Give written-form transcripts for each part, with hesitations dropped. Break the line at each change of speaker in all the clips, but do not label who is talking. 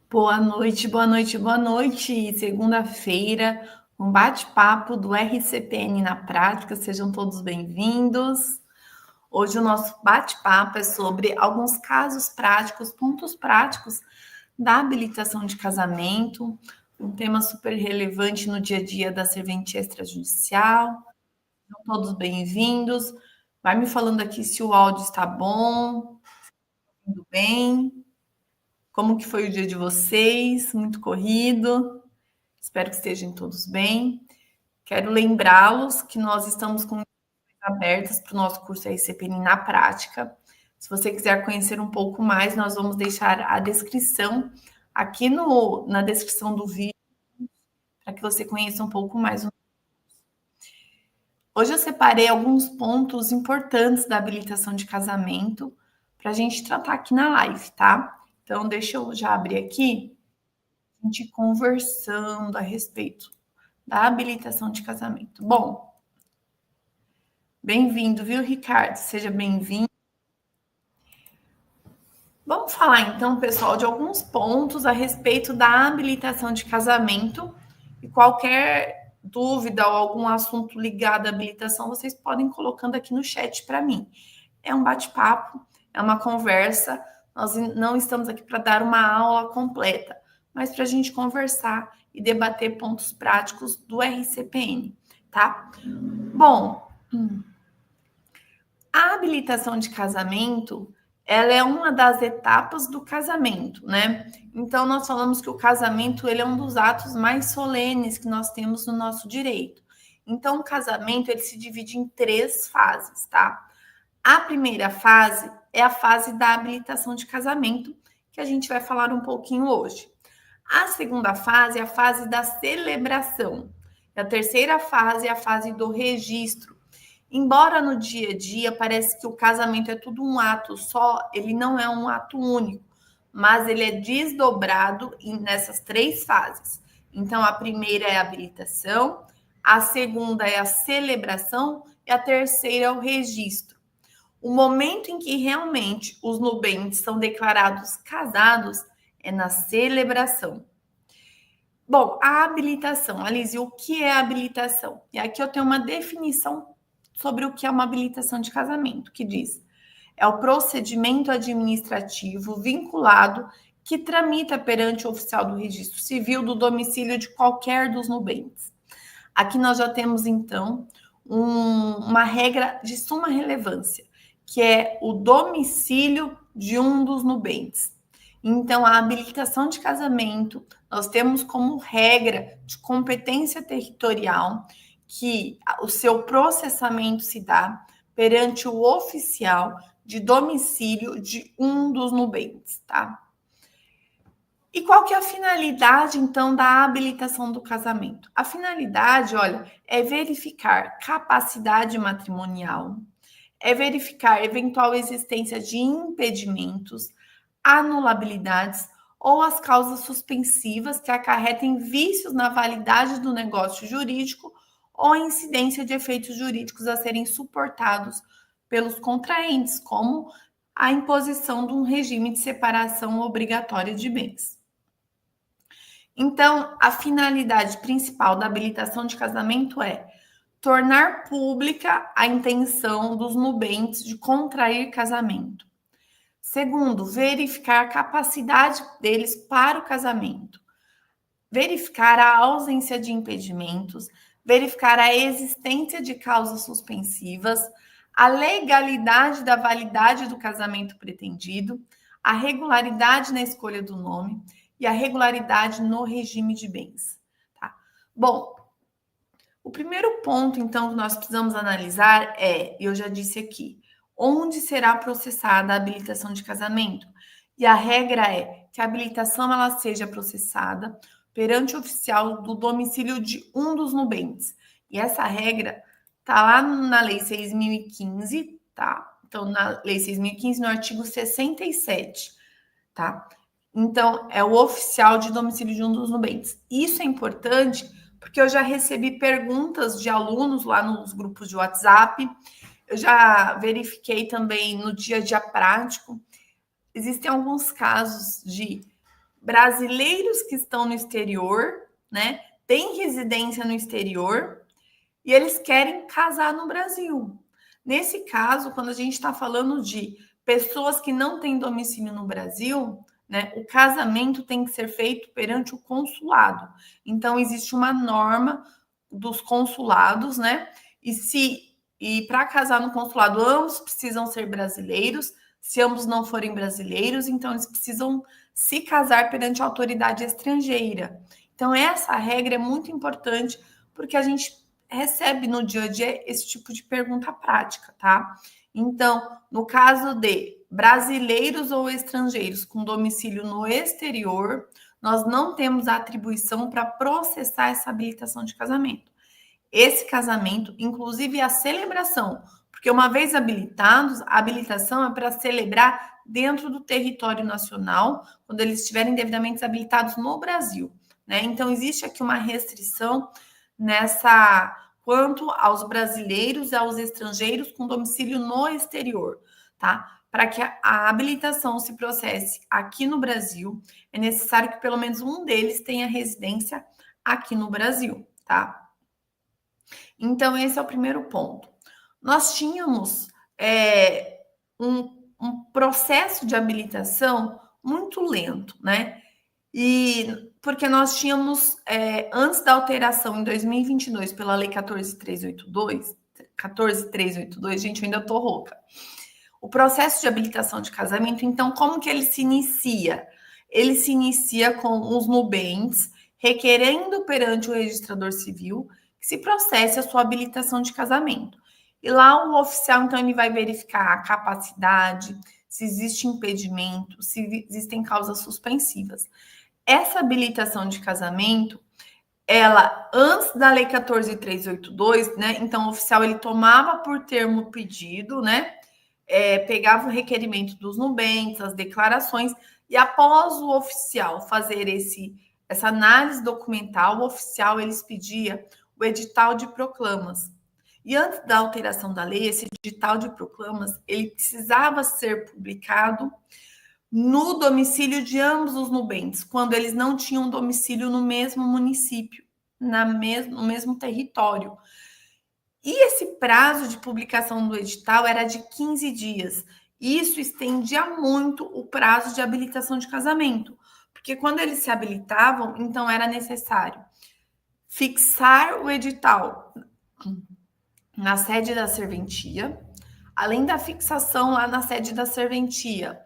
Boa noite, boa noite, boa noite. Segunda-feira, um bate-papo do RCPN na prática. Sejam todos bem-vindos. Hoje o nosso bate-papo é sobre alguns casos práticos, pontos práticos da habilitação de casamento, um tema super relevante no dia a dia da serventia extrajudicial. Sejam todos bem-vindos. Vai me falando aqui se o áudio está bom, tudo bem? Como que foi o dia de vocês? Muito corrido? Espero que estejam todos bem. Quero lembrá-los que nós estamos com inscrições abertas para o nosso curso RCPN na prática. Se você quiser conhecer um pouco mais, nós vamos deixar a descrição aqui na descrição do vídeo para que você conheça um pouco mais. Hoje eu separei alguns pontos importantes da habilitação de casamento para a gente tratar aqui na live, tá? Então, deixa eu já abrir aqui, a gente conversando a respeito da habilitação de casamento. Bom, bem-vindo, viu, Ricardo? Seja bem-vindo. Vamos falar então, pessoal, de alguns pontos a respeito da habilitação de casamento e qualquer dúvida ou algum assunto ligado à habilitação, vocês podem ir colocando aqui no chat para mim. É um bate-papo, é uma conversa, nós não estamos aqui para dar uma aula completa, mas para a gente conversar e debater pontos práticos do RCPN, tá? Bom, a habilitação de casamento, ela é uma das etapas do casamento, né? Então, nós falamos que o casamento, ele é um dos atos mais solenes que nós temos no nosso direito. Então, o casamento, ele se divide em 3 fases, tá? A primeira fase é a fase da habilitação de casamento, que a gente vai falar um pouquinho hoje. A segunda fase é a fase da celebração. E a terceira fase é a fase do registro. Embora no dia a dia parece que o casamento é tudo um ato só, ele não é um ato único, mas ele é desdobrado nessas 3 fases. Então, a primeira é a habilitação, a segunda é a celebração e a terceira é o registro. O momento em que realmente os nubentes são declarados casados é na celebração. Bom, a habilitação, Alice, o que é habilitação? E aqui eu tenho uma definição sobre o que é uma habilitação de casamento, que diz: é o procedimento administrativo vinculado que tramita perante o oficial do registro civil do domicílio de qualquer dos nubentes. Aqui nós já temos, então, uma regra de suma relevância, que é o domicílio de um dos nubentes. Então, a habilitação de casamento, nós temos como regra de competência territorial que o seu processamento se dá perante o oficial de domicílio de um dos nubentes, tá? E qual que é a finalidade, então, da habilitação do casamento? A finalidade, olha, é verificar capacidade matrimonial, é verificar eventual existência de impedimentos, anulabilidades ou as causas suspensivas que acarretem vícios na validade do negócio jurídico ou a incidência de efeitos jurídicos a serem suportados pelos contraentes, como a imposição de um regime de separação obrigatória de bens. Então, a finalidade principal da habilitação de casamento é tornar pública a intenção dos nubentes de contrair casamento. Segundo, verificar a capacidade deles para o casamento. Verificar a ausência de impedimentos, verificar a existência de causas suspensivas, a legalidade da validade do casamento pretendido, a regularidade na escolha do nome e a regularidade no regime de bens. Tá? Bom, o primeiro ponto, então, que nós precisamos analisar é, eu já disse aqui, onde será processada a habilitação de casamento? E a regra é que a habilitação ela seja processada perante o oficial do domicílio de um dos nubentes. E essa regra está lá na Lei 6.015, tá? Então, na Lei 6.015, no artigo 67, tá? Então, é o oficial de domicílio de um dos nubentes. Isso é importante porque eu já recebi perguntas de alunos lá nos grupos de WhatsApp, eu já verifiquei também no dia a dia prático. Existem alguns casos de brasileiros que estão no exterior, né? Têm residência no exterior e eles querem casar no Brasil. Nesse caso, quando a gente está falando de pessoas que não têm domicílio no Brasil, né, o casamento tem que ser feito perante o consulado. Então, existe uma norma dos consulados, né? E para casar no consulado, ambos precisam ser brasileiros. Se ambos não forem brasileiros, então eles precisam se casar perante a autoridade estrangeira. Então, essa regra é muito importante, porque a gente recebe no dia a dia esse tipo de pergunta prática, tá? Então, no caso de brasileiros ou estrangeiros com domicílio no exterior, nós não temos a atribuição para processar essa habilitação de casamento. Esse casamento, inclusive a celebração, porque uma vez habilitados, a habilitação é para celebrar dentro do território nacional, quando eles estiverem devidamente habilitados no Brasil, né? Então, existe aqui uma restrição nessa quanto aos brasileiros e aos estrangeiros com domicílio no exterior, tá? Para que a habilitação se processe aqui no Brasil, é necessário que pelo menos um deles tenha residência aqui no Brasil, tá? Então, esse é o primeiro ponto. Nós tínhamos um processo de habilitação muito lento, né? E porque nós tínhamos, antes da alteração em 2022 pela Lei 14.382, gente, eu ainda estou rouca. O processo de habilitação de casamento, então, como que ele se inicia? Ele se inicia com os nubentes requerendo perante o registrador civil que se processe a sua habilitação de casamento. E lá o oficial, então, ele vai verificar a capacidade, se existe impedimento, se existem causas suspensivas. Essa habilitação de casamento, ela, antes da Lei 14.382, né? Então, o oficial, ele tomava por termo o pedido, né? Pegava o requerimento dos nubentes, as declarações, e após o oficial fazer essa análise documental, o oficial, eles pedia o edital de proclamas. E antes da alteração da lei, esse edital de proclamas, ele precisava ser publicado no domicílio de ambos os nubentes, quando eles não tinham domicílio no mesmo município, no mesmo território. E esse prazo de publicação do edital era de 15 dias. Isso estendia muito o prazo de habilitação de casamento, porque quando eles se habilitavam, então era necessário fixar o edital na sede da serventia, além da fixação lá na sede da serventia,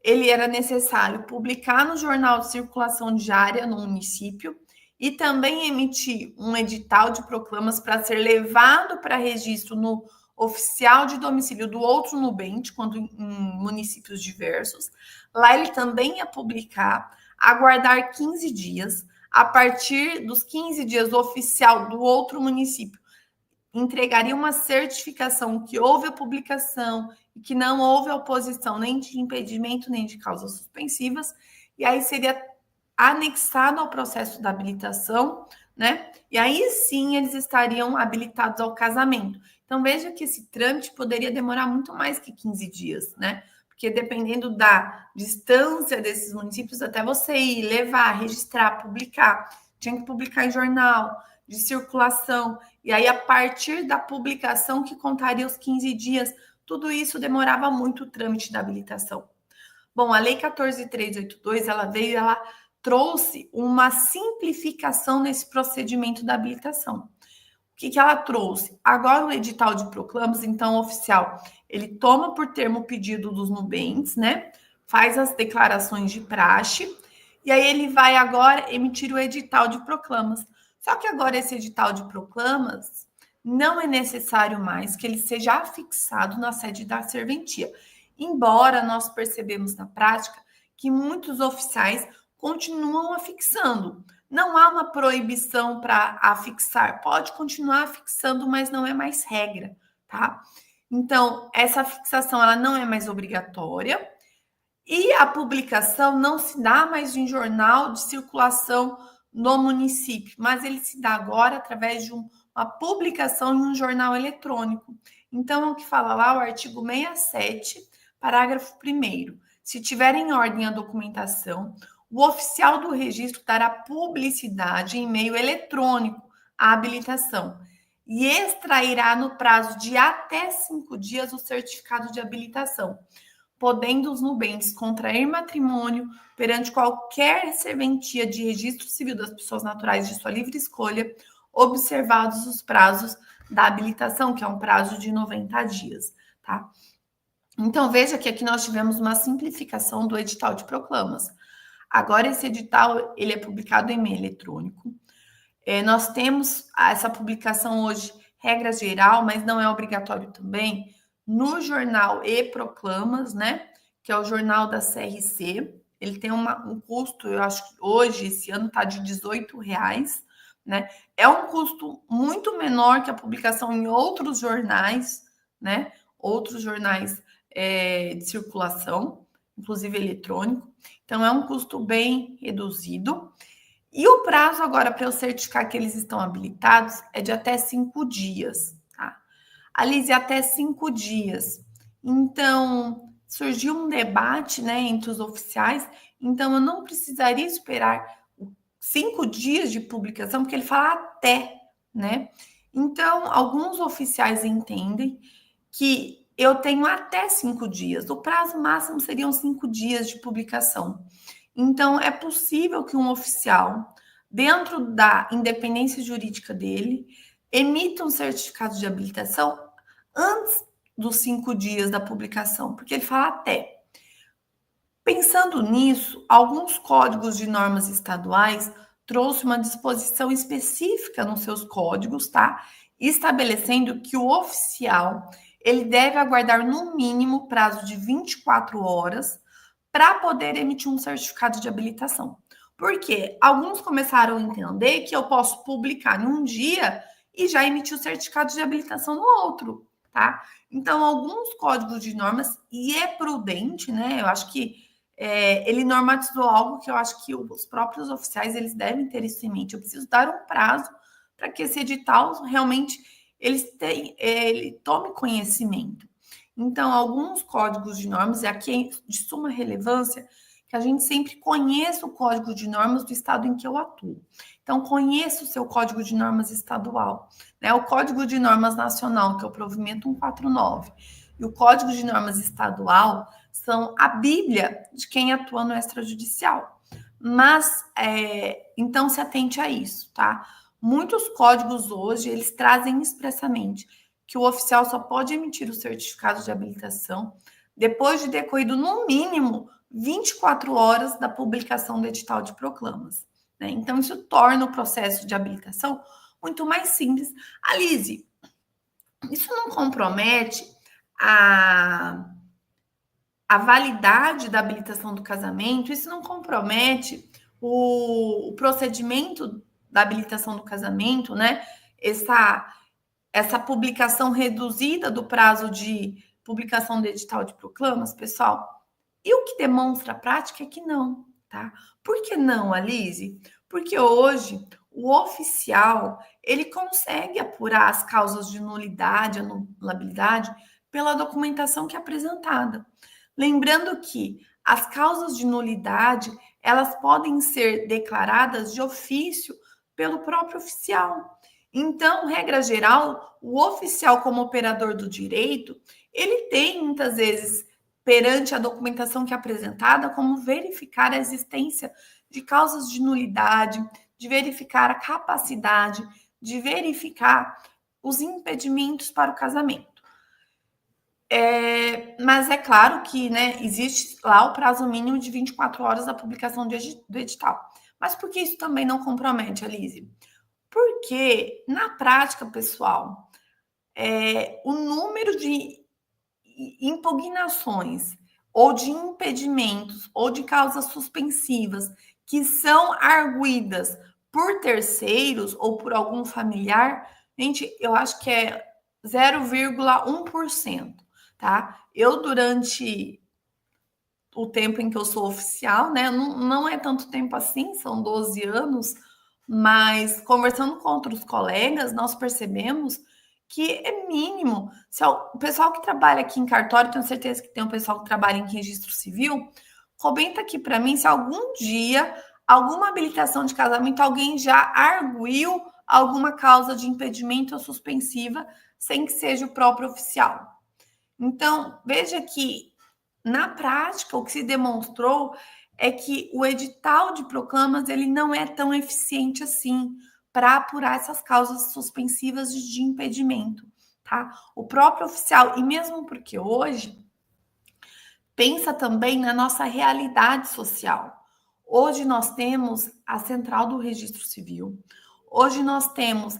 ele era necessário publicar no jornal de circulação diária no município e também emitir um edital de proclamas para ser levado para registro no oficial de domicílio do outro nubente, quando em municípios diversos. Lá ele também ia publicar, aguardar 15 dias. A partir dos 15 dias, o oficial do outro município entregaria uma certificação que houve a publicação e que não houve oposição nem de impedimento nem de causas suspensivas, e aí seria anexado ao processo da habilitação, né? E aí sim eles estariam habilitados ao casamento. Então veja que esse trâmite poderia demorar muito mais que 15 dias, né? Porque dependendo da distância desses municípios, até você ir, levar, registrar, publicar, tinha que publicar em jornal de circulação, e aí a partir da publicação que contaria os 15 dias, tudo isso demorava muito o trâmite da habilitação. Bom, a Lei 14.382, ela trouxe uma simplificação nesse procedimento da habilitação. O que ela trouxe? Agora o edital de proclamas, então, oficial, ele toma por termo o pedido dos nubentes, né? Faz as declarações de praxe, e aí ele vai agora emitir o edital de proclamas. Só que agora esse edital de proclamas não é necessário mais que ele seja afixado na sede da serventia. Embora nós percebemos na prática que muitos oficiais continuam afixando. Não há uma proibição para afixar. Pode continuar afixando, mas não é mais regra, tá? Então, essa fixação ela não é mais obrigatória e a publicação não se dá mais em jornal de circulação no município, mas ele se dá agora através de uma publicação em um jornal eletrônico. Então, é o que fala lá o artigo 67, parágrafo 1º. Se tiver em ordem a documentação, o oficial do registro dará publicidade em meio eletrônico à habilitação e extrairá no prazo de até 5 dias o certificado de habilitação, podendo os nubentes contrair matrimônio perante qualquer serventia de registro civil das pessoas naturais de sua livre escolha, observados os prazos da habilitação, que é um prazo de 90 dias, tá? Então, veja que aqui nós tivemos uma simplificação do edital de proclamas. Agora, esse edital, ele é publicado em meio eletrônico. Nós temos essa publicação hoje, regra geral, mas não é obrigatório também, no jornal E-Proclamas, né? Que é o jornal da CRC. Ele tem um custo, eu acho que hoje, esse ano, está de R$18, né? É um custo muito menor que a publicação em outros jornais, né? Outros jornais de circulação, inclusive eletrônico. Então, é um custo bem reduzido. E o prazo agora para eu certificar que eles estão habilitados é de até 5 dias, tá? Alice, até 5 dias. Então, surgiu um debate, né, entre os oficiais, então eu não precisaria esperar 5 dias de publicação, porque ele fala até, né? Então, alguns oficiais entendem que eu tenho até 5 dias. O prazo máximo seriam 5 dias de publicação. Então, é possível que um oficial, dentro da independência jurídica dele, emita um certificado de habilitação antes dos 5 dias da publicação, porque ele fala até. Pensando nisso, alguns códigos de normas estaduais trouxe uma disposição específica nos seus códigos, tá? Estabelecendo que o oficial ele deve aguardar no mínimo prazo de 24 horas para poder emitir um certificado de habilitação. Porque alguns começaram a entender que eu posso publicar em um dia e já emitir o certificado de habilitação no outro, tá? Então, alguns códigos de normas, e é prudente, né? Eu acho que ele normatizou algo que eu acho que os próprios oficiais eles devem ter isso em mente. Eu preciso dar um prazo para que esse edital realmente ele tome conhecimento. Então, alguns códigos de normas, e aqui é de suma relevância, que a gente sempre conheça o código de normas do estado em que eu atuo. Então, conheça o seu código de normas estadual, né? O código de normas nacional, que é o provimento 149, e o código de normas estadual são a bíblia de quem atua no extrajudicial. Mas, então, se atente a isso, tá? Muitos códigos hoje, eles trazem expressamente que o oficial só pode emitir o certificado de habilitação depois de decorrido, no mínimo, 24 horas da publicação do edital de proclamas, né? Então, isso torna o processo de habilitação muito mais simples. Alice, isso não compromete a validade da habilitação do casamento? Isso não compromete o procedimento da habilitação do casamento, né? Essa publicação reduzida do prazo de publicação do edital de proclamas, pessoal? E o que demonstra a prática é que não, tá? Por que não, Alice? Porque hoje o oficial ele consegue apurar as causas de nulidade, anulabilidade pela documentação que é apresentada. Lembrando que as causas de nulidade elas podem ser declaradas de ofício pelo próprio oficial. Então, regra geral, o oficial como operador do direito, ele tem muitas vezes perante a documentação que é apresentada, como verificar a existência de causas de nulidade, de verificar a capacidade, de verificar os impedimentos para o casamento. Mas é claro que, né, existe lá o prazo mínimo de 24 horas da publicação do edital. Mas por que isso também não compromete, Alice? Porque, na prática, pessoal, o número de impugnações ou de impedimentos ou de causas suspensivas que são arguidas por terceiros ou por algum familiar, gente, eu acho que é 0,1%, tá? Eu, durante o tempo em que eu sou oficial, né, não é tanto tempo assim, são 12 anos, mas conversando com outros colegas, nós percebemos que é mínimo. Se o pessoal que trabalha aqui em cartório, tenho certeza que tem um pessoal que trabalha em registro civil, Comenta aqui para mim se algum dia, alguma habilitação de casamento, alguém já arguiu alguma causa de impedimento ou suspensiva sem que seja o próprio oficial. Então, veja que, na prática, o que se demonstrou é que o edital de proclamas ele não é tão eficiente assim para apurar essas causas suspensivas de impedimento, tá? O próprio oficial, e mesmo porque hoje pensa também na nossa realidade social. Hoje nós temos a central do registro civil. Hoje nós temos,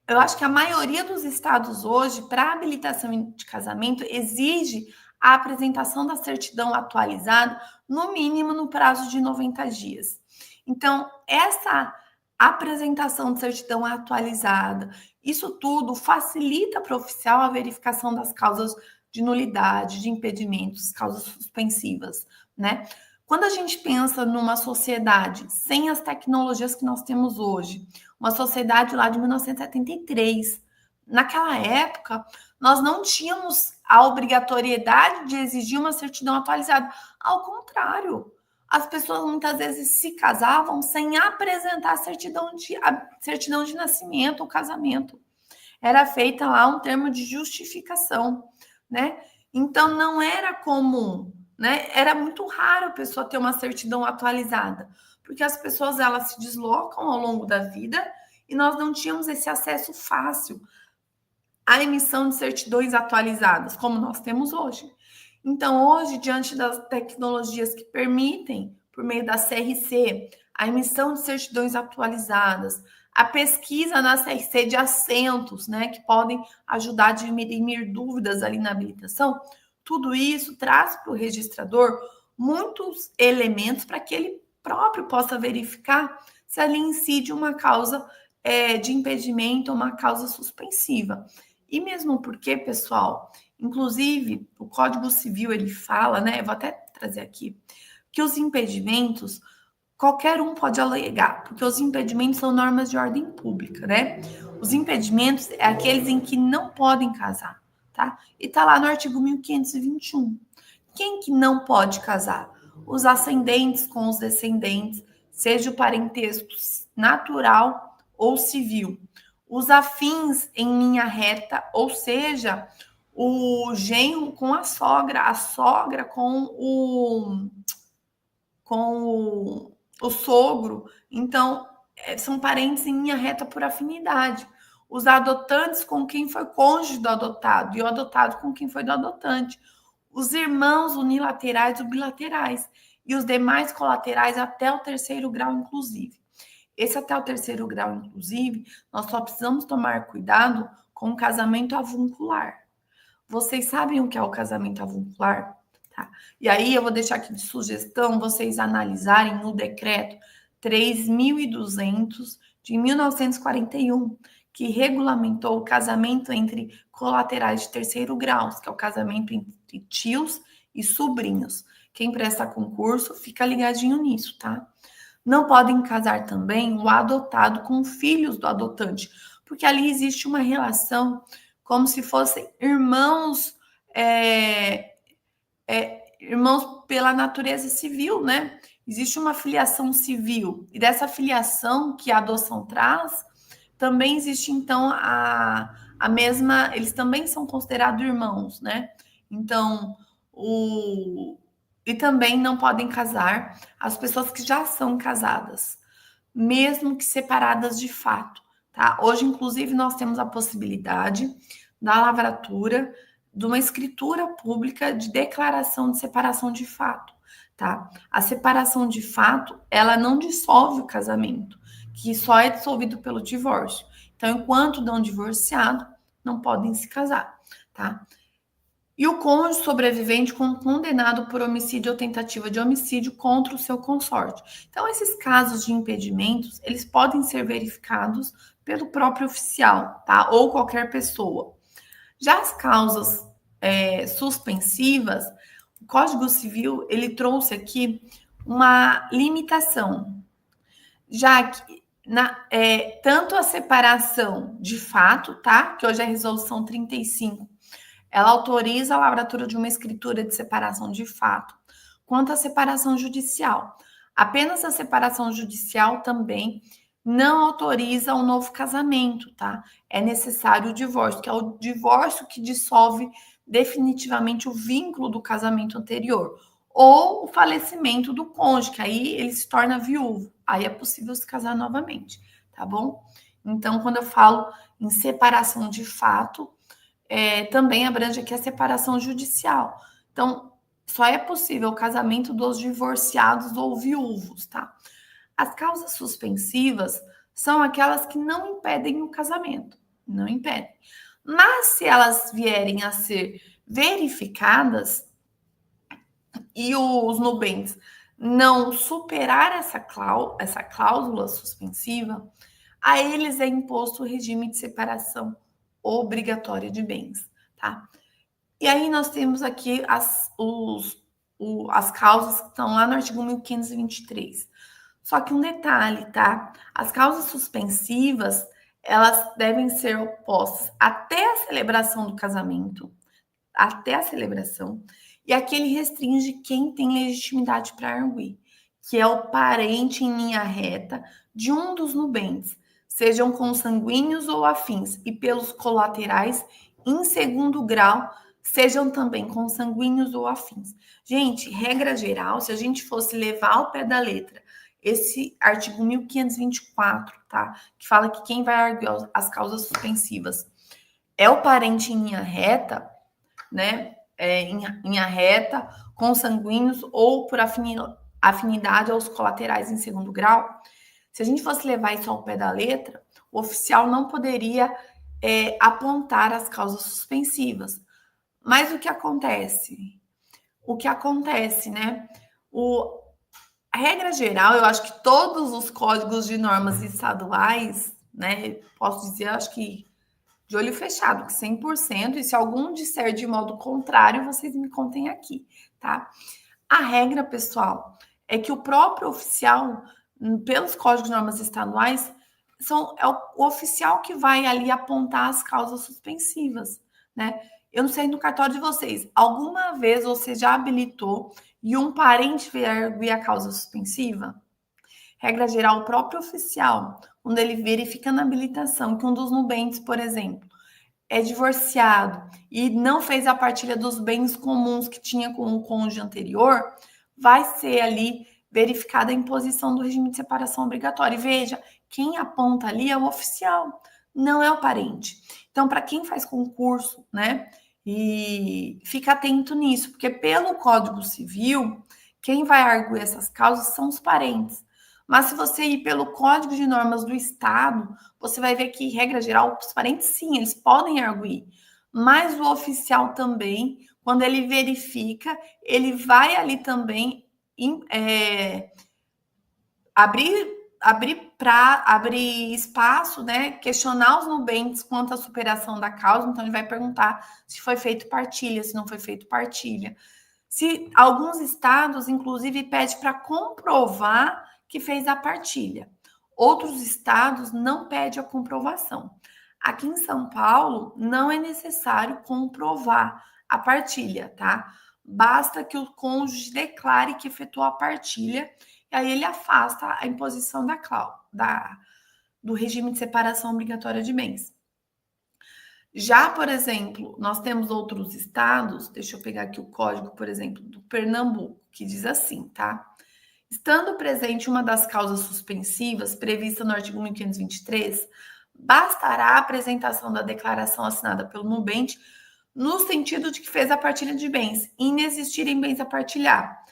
eu acho que a maioria dos estados hoje, para habilitação de casamento, exige a apresentação da certidão atualizada, no mínimo no prazo de 90 dias. Então, essa apresentação de certidão atualizada, isso tudo facilita para o oficial a verificação das causas de nulidade, de impedimentos, causas suspensivas, né? Quando a gente pensa numa sociedade sem as tecnologias que nós temos hoje, uma sociedade lá de 1973, naquela época, nós não tínhamos a obrigatoriedade de exigir uma certidão atualizada. Ao contrário, as pessoas muitas vezes se casavam sem apresentar a certidão de nascimento ou casamento. Era feita lá um termo de justificação, né? Então não era comum, né? Era muito raro a pessoa ter uma certidão atualizada, porque as pessoas elas se deslocam ao longo da vida e nós não tínhamos esse acesso fácil à emissão de certidões atualizadas, como nós temos hoje. Então, hoje, diante das tecnologias que permitem, por meio da CRC, a emissão de certidões atualizadas, a pesquisa na CRC de assentos, né, que podem ajudar a dirimir dúvidas ali na habilitação, tudo isso traz para o registrador muitos elementos para que ele próprio possa verificar se ali incide uma causa de impedimento ou uma causa suspensiva. E mesmo porque, pessoal, inclusive, o Código Civil, ele fala, né? Eu vou até trazer aqui, que os impedimentos, qualquer um pode alegar, porque os impedimentos são normas de ordem pública, né? Os impedimentos é aqueles em que não podem casar, tá? E tá lá no artigo 1521. Quem que não pode casar? Os ascendentes com os descendentes, seja o parentesco natural ou civil. Os afins em linha reta, ou seja, o genro com a sogra com o sogro. Então, são parentes em linha reta por afinidade. Os adotantes com quem foi cônjuge do adotado e o adotado com quem foi do adotante. Os irmãos unilaterais ou bilaterais e os demais colaterais até o terceiro grau, inclusive. Esse até o terceiro grau, inclusive, nós só precisamos tomar cuidado com o casamento avuncular. Vocês sabem o que é o casamento avuncular? Tá? E aí eu vou deixar aqui de sugestão vocês analisarem no decreto 3.200 de 1941, que regulamentou o casamento entre colaterais de terceiro grau, que é o casamento entre tios e sobrinhos. Quem presta concurso fica ligadinho nisso, tá? Não podem casar também o adotado com filhos do adotante, porque ali existe uma relação como se fossem irmãos, irmãos pela natureza civil, né? Existe uma filiação civil, e dessa filiação que a adoção traz, também existe, então, a mesma... Eles também são considerados irmãos, né? Então, e também não podem casar as pessoas que já são casadas, mesmo que separadas de fato, tá? Hoje, inclusive, nós temos a possibilidade da lavratura de uma escritura pública de declaração de separação de fato, tá? A separação de fato, ela não dissolve o casamento, que só é dissolvido pelo divórcio. Então, enquanto não divorciado, não podem se casar, tá? E o cônjuge sobrevivente condenado por homicídio ou tentativa de homicídio contra o seu consorte. Então, esses casos de impedimentos, eles podem ser verificados pelo próprio oficial, tá? Ou qualquer pessoa. Já as causas suspensivas, o Código Civil, ele trouxe aqui uma limitação, já que tanto a separação de fato, tá? Que hoje é a resolução 35, ela autoriza a lavratura de uma escritura de separação de fato, quanto à separação judicial. Apenas a separação judicial também não autoriza um novo casamento, tá? É necessário o divórcio, que é o divórcio que dissolve definitivamente o vínculo do casamento anterior, ou o falecimento do cônjuge, que aí ele se torna viúvo. Aí é possível se casar novamente, tá bom? Então, quando eu falo em separação de fato, também abrange aqui a separação judicial. Então, só é possível o casamento dos divorciados ou viúvos, tá? As causas suspensivas são aquelas que não impedem o casamento, não impedem. Mas se elas vierem a ser verificadas e os nubentes não superar essa cláusula suspensiva, a eles é imposto o regime de separação obrigatória de bens, tá? E aí nós temos aqui as causas que estão lá no artigo 1523. Só que um detalhe, tá? As causas suspensivas, elas devem ser opostas até a celebração do casamento, até a celebração, e aqui ele restringe quem tem legitimidade para arguir, que é o parente em linha reta de um dos nubentes, sejam consanguíneos ou afins, e pelos colaterais, em segundo grau, sejam também consanguíneos ou afins. Gente, regra geral, se a gente fosse levar ao pé da letra esse artigo 1524, tá? Que fala que quem vai arguir as causas suspensivas é o parente em linha reta, né? Em linha reta, consanguíneos ou por afinidade aos colaterais em segundo grau. Se a gente fosse levar isso ao pé da letra, o oficial não poderia apontar as causas suspensivas. Mas o que acontece? O que acontece, né? A regra geral, eu acho que todos os códigos de normas estaduais, né? Posso dizer, acho que de olho fechado, que 100%, e se algum disser de modo contrário, vocês me contem aqui, tá? A regra, pessoal, é que o próprio oficial, pelos códigos de normas estaduais, é o oficial que vai ali apontar as causas suspensivas, né? Eu não sei no cartório de vocês, alguma vez você já habilitou e um parente veio arguir a causa suspensiva? Regra geral, o próprio oficial, quando ele verifica na habilitação que um dos nubentes, por exemplo, é divorciado e não fez a partilha dos bens comuns que tinha com o cônjuge anterior, vai ser ali verificada a imposição do regime de separação obrigatória. E veja, quem aponta ali é o oficial, não é o parente. Então, para quem faz concurso, né, e fica atento nisso, porque pelo Código Civil, quem vai arguir essas causas são os parentes. Mas se você ir pelo Código de Normas do Estado, você vai ver que, regra geral, os parentes, sim, eles podem arguir. Mas o oficial também, quando ele verifica, ele vai ali também abrir espaço, né? Questionar os nubentes quanto à superação da causa. Então, ele vai perguntar se foi feito partilha, se não foi feito partilha. Se alguns estados, inclusive, pedem para comprovar que fez a partilha. Outros estados não pedem a comprovação. Aqui em São Paulo, não é necessário comprovar a partilha, tá? Basta que o cônjuge declare que efetuou a partilha e aí ele afasta a imposição do regime de separação obrigatória de bens. Já, por exemplo, nós temos outros estados, deixa eu pegar aqui o código, por exemplo, do Pernambuco, que diz assim, tá? Estando presente uma das causas suspensivas prevista no artigo 1523, bastará a apresentação da declaração assinada pelo nubente no sentido de que fez a partilha de bens, inexistirem bens a partilhar,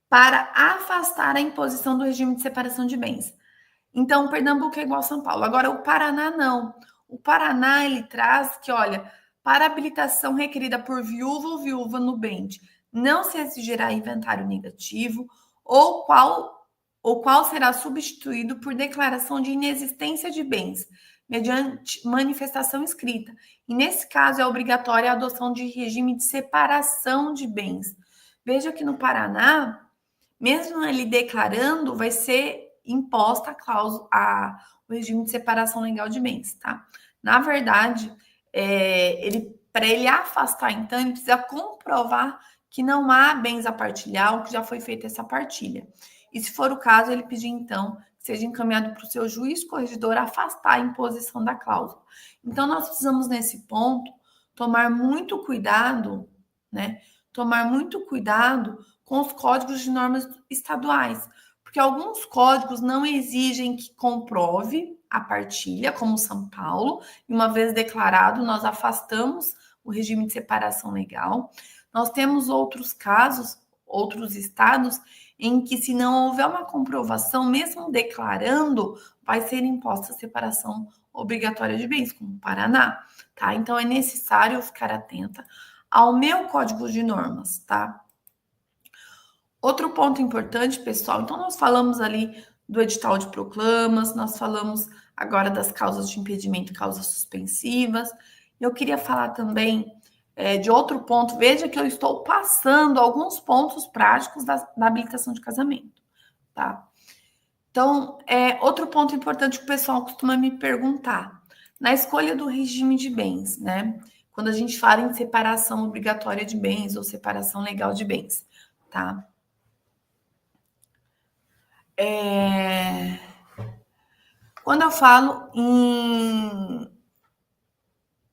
para afastar a imposição do regime de separação de bens. Então, o Pernambuco é igual a São Paulo. Agora, o Paraná não. O Paraná, ele traz que, olha, para habilitação requerida por viúva ou viúva nubente, não se exigirá inventário negativo, ou qual será substituído por declaração de inexistência de bens, mediante manifestação escrita. E, nesse caso, é obrigatória a adoção de regime de separação de bens. Veja que no Paraná, mesmo ele declarando, vai ser imposta o regime de separação legal de bens, tá? Na verdade, para ele afastar, então, ele precisa comprovar que não há bens a partilhar ou que já foi feita essa partilha. E se for o caso, ele pedir, então, que seja encaminhado para o seu juiz corregedor afastar a imposição da cláusula. Então, nós precisamos, nesse ponto, tomar muito cuidado, né? Tomar muito cuidado com os códigos de normas estaduais, porque alguns códigos não exigem que comprove a partilha, como São Paulo, e uma vez declarado, nós afastamos o regime de separação legal. Nós temos outros casos, outros estados, em que, se não houver uma comprovação, mesmo declarando, vai ser imposta a separação obrigatória de bens, como o Paraná, tá? Então, é necessário eu ficar atenta ao meu código de normas, tá? Outro ponto importante, pessoal, então nós falamos ali do edital de proclamas, nós falamos agora das causas de impedimento, causas suspensivas. Eu queria falar também de outro ponto. Veja que eu estou passando alguns pontos práticos da habilitação de casamento, tá? Então, outro ponto importante que o pessoal costuma me perguntar, na escolha do regime de bens, né? Quando a gente fala em separação obrigatória de bens ou separação legal de bens, tá? Quando eu falo em...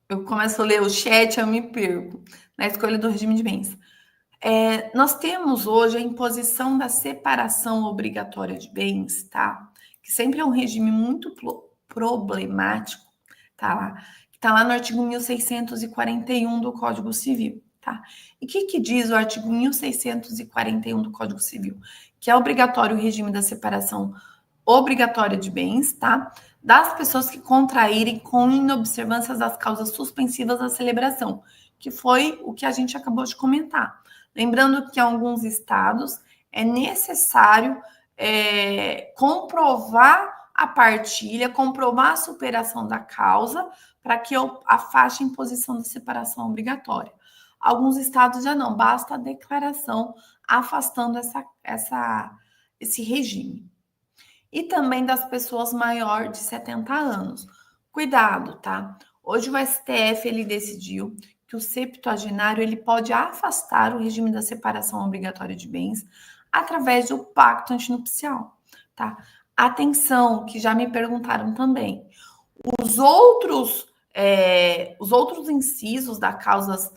Eu começo a ler o chat, eu me perco na escolha do regime de bens. Nós temos hoje a imposição da separação obrigatória de bens, tá? Que sempre é um regime muito problemático, tá? Que tá lá no artigo 1641 do Código Civil, tá? E o que diz o artigo 1641 do Código Civil? Que é obrigatório o regime da separação obrigatória de bens, tá? Das pessoas que contraírem com inobservâncias das causas suspensivas da celebração, que foi o que a gente acabou de comentar. Lembrando que em alguns estados é necessário comprovar a partilha, comprovar a superação da causa para que eu afaste a imposição da separação obrigatória. Alguns estados já não, basta a declaração afastando esse regime. E também das pessoas maiores de 70 anos. Cuidado, tá? Hoje o STF ele decidiu que o septuagenário ele pode afastar o regime da separação obrigatória de bens através do pacto antinupcial, tá? Atenção, que já me perguntaram também. Os outros incisos da causas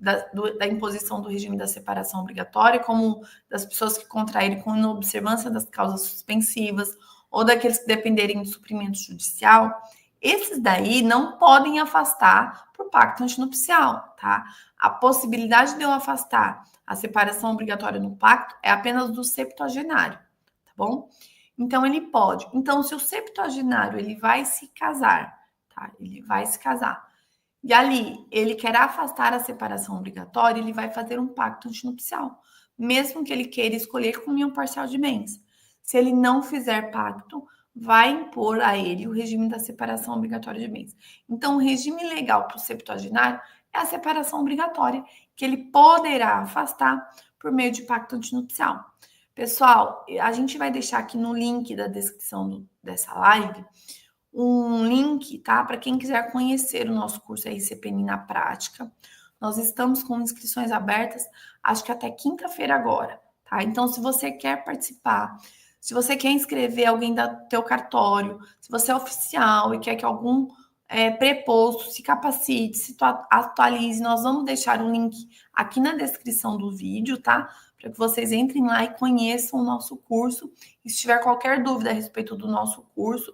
da imposição do regime da separação obrigatória, como das pessoas que contraírem com inobservância das causas suspensivas ou daqueles que dependerem de suprimento judicial, esses daí não podem afastar para o pacto antinupcial, tá? A possibilidade de eu afastar a separação obrigatória no pacto é apenas do septuagenário, tá bom? Então, ele pode. Então, se o septuagenário ele vai se casar, tá? Ele vai se casar. E ali, ele quer afastar a separação obrigatória, ele vai fazer um pacto antinupcial, mesmo que ele queira escolher comunhão parcial de bens. Se ele não fizer pacto, vai impor a ele o regime da separação obrigatória de bens. Então, o regime legal para o septuagenário é a separação obrigatória, que ele poderá afastar por meio de pacto antinupcial. Pessoal, a gente vai deixar aqui no link da descrição dessa live um link, tá? Para quem quiser conhecer o nosso curso RCPNI na prática. Nós estamos com inscrições abertas, acho que até quinta-feira agora, tá? Então, se você quer participar, se você quer inscrever alguém do teu cartório, se você é oficial e quer que algum preposto se capacite, se atualize, nós vamos deixar o link aqui na descrição do vídeo, tá? Para que vocês entrem lá e conheçam o nosso curso. E se tiver qualquer dúvida a respeito do nosso curso,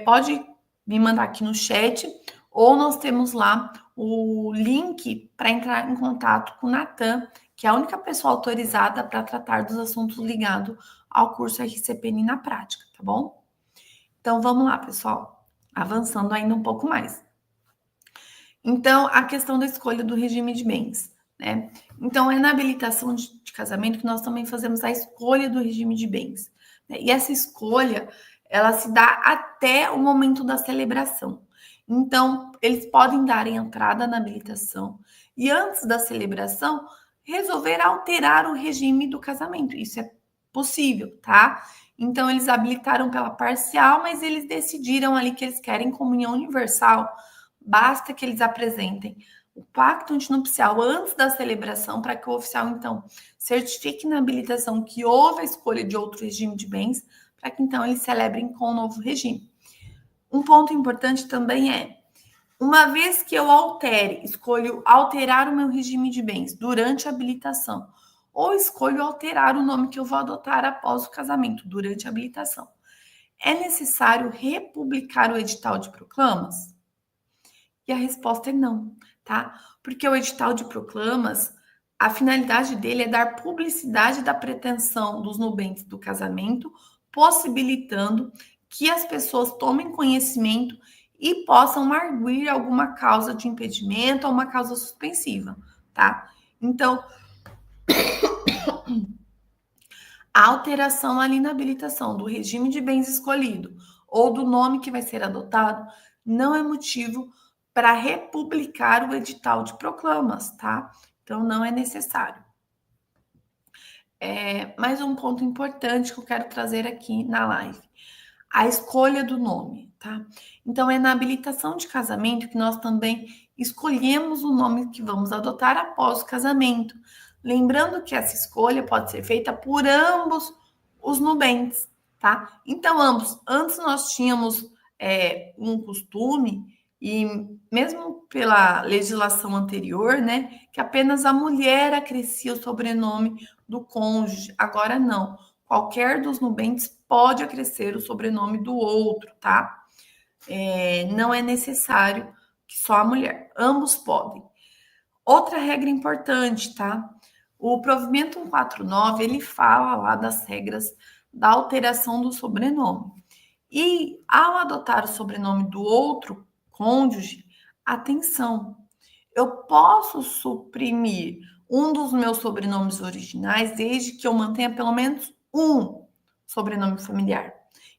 pode me mandar aqui no chat, ou nós temos lá o link para entrar em contato com o Natan, que é a única pessoa autorizada para tratar dos assuntos ligados ao curso RCPNI na prática, tá bom? Então, vamos lá, pessoal. Avançando ainda um pouco mais. Então, a questão da escolha do regime de bens, né? Então, é na habilitação de casamento que nós também fazemos a escolha do regime de bens, né? E essa escolha ela se dá até o momento da celebração. Então, eles podem dar entrada na habilitação e, antes da celebração, resolver alterar o regime do casamento. Isso é possível, tá? Então, eles habilitaram pela parcial, mas eles decidiram ali que eles querem comunhão universal. Basta que eles apresentem o pacto antinupcial antes da celebração, para que o oficial, então, certifique na habilitação que houve a escolha de outro regime de bens, para que, então, eles celebrem com o novo regime. Um ponto importante também é, uma vez que eu escolho alterar o meu regime de bens durante a habilitação, ou escolho alterar o nome que eu vou adotar após o casamento, durante a habilitação, é necessário republicar o edital de proclamas? E a resposta é não, tá? Porque o edital de proclamas, a finalidade dele é dar publicidade da pretensão dos nubentes do casamento, possibilitando que as pessoas tomem conhecimento e possam arguir alguma causa de impedimento ou uma causa suspensiva, tá? Então, a alteração ali na habilitação do regime de bens escolhido ou do nome que vai ser adotado não é motivo para republicar o edital de proclamas, tá? Então, não é necessário. Mais um ponto importante que eu quero trazer aqui na live. A escolha do nome, tá? Então, é na habilitação de casamento que nós também escolhemos o nome que vamos adotar após o casamento. Lembrando que essa escolha pode ser feita por ambos os nubentes, tá? Então, antes nós tínhamos um costume, e mesmo pela legislação anterior, né, que apenas a mulher acrescia o sobrenome do cônjuge. Agora não. Qualquer dos nubentes pode acrescer o sobrenome do outro, tá? Não é necessário que só a mulher. Ambos podem. Outra regra importante, tá? O provimento 149, ele fala lá das regras da alteração do sobrenome. E ao adotar o sobrenome do outro cônjuge, atenção, eu posso suprimir um dos meus sobrenomes originais desde que eu mantenha pelo menos um sobrenome familiar.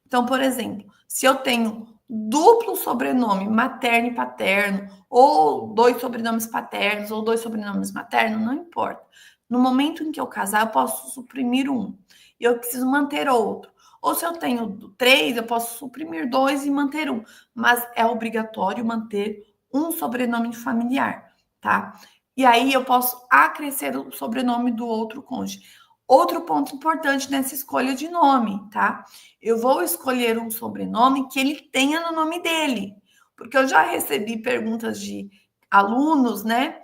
Então, por exemplo, se eu tenho duplo sobrenome materno e paterno, ou dois sobrenomes paternos, ou dois sobrenomes maternos, não importa. No momento em que eu casar, eu posso suprimir um e eu preciso manter outro. Ou se eu tenho 3, eu posso suprimir 2 e manter um. Mas é obrigatório manter um sobrenome familiar, tá? E aí eu posso acrescer o sobrenome do outro cônjuge. Outro ponto importante nessa escolha de nome, tá? Eu vou escolher um sobrenome que ele tenha no nome dele. Porque eu já recebi perguntas de alunos, né?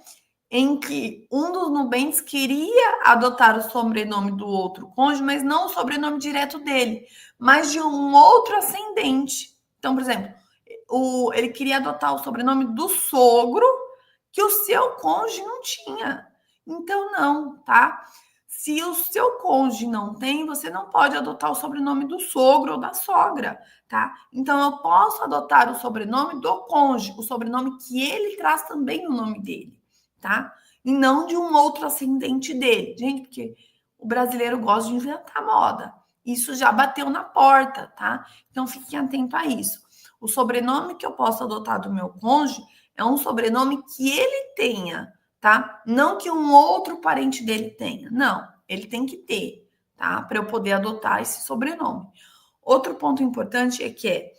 Em que um dos nubentes queria adotar o sobrenome do outro cônjuge, mas não o sobrenome direto dele, mas de um outro ascendente. Então, por exemplo, ele queria adotar o sobrenome do sogro que o seu cônjuge não tinha. Então, não, tá? Se o seu cônjuge não tem, você não pode adotar o sobrenome do sogro ou da sogra, tá? Então, eu posso adotar o sobrenome do cônjuge, o sobrenome que ele traz também no nome dele, tá? E não de um outro ascendente dele. Gente, porque o brasileiro gosta de inventar moda. Isso já bateu na porta, tá? Então, fiquem atentos a isso. O sobrenome que eu posso adotar do meu cônjuge é um sobrenome que ele tenha, tá? Não que um outro parente dele tenha. Não, ele tem que ter, tá? Para eu poder adotar esse sobrenome. Outro ponto importante é que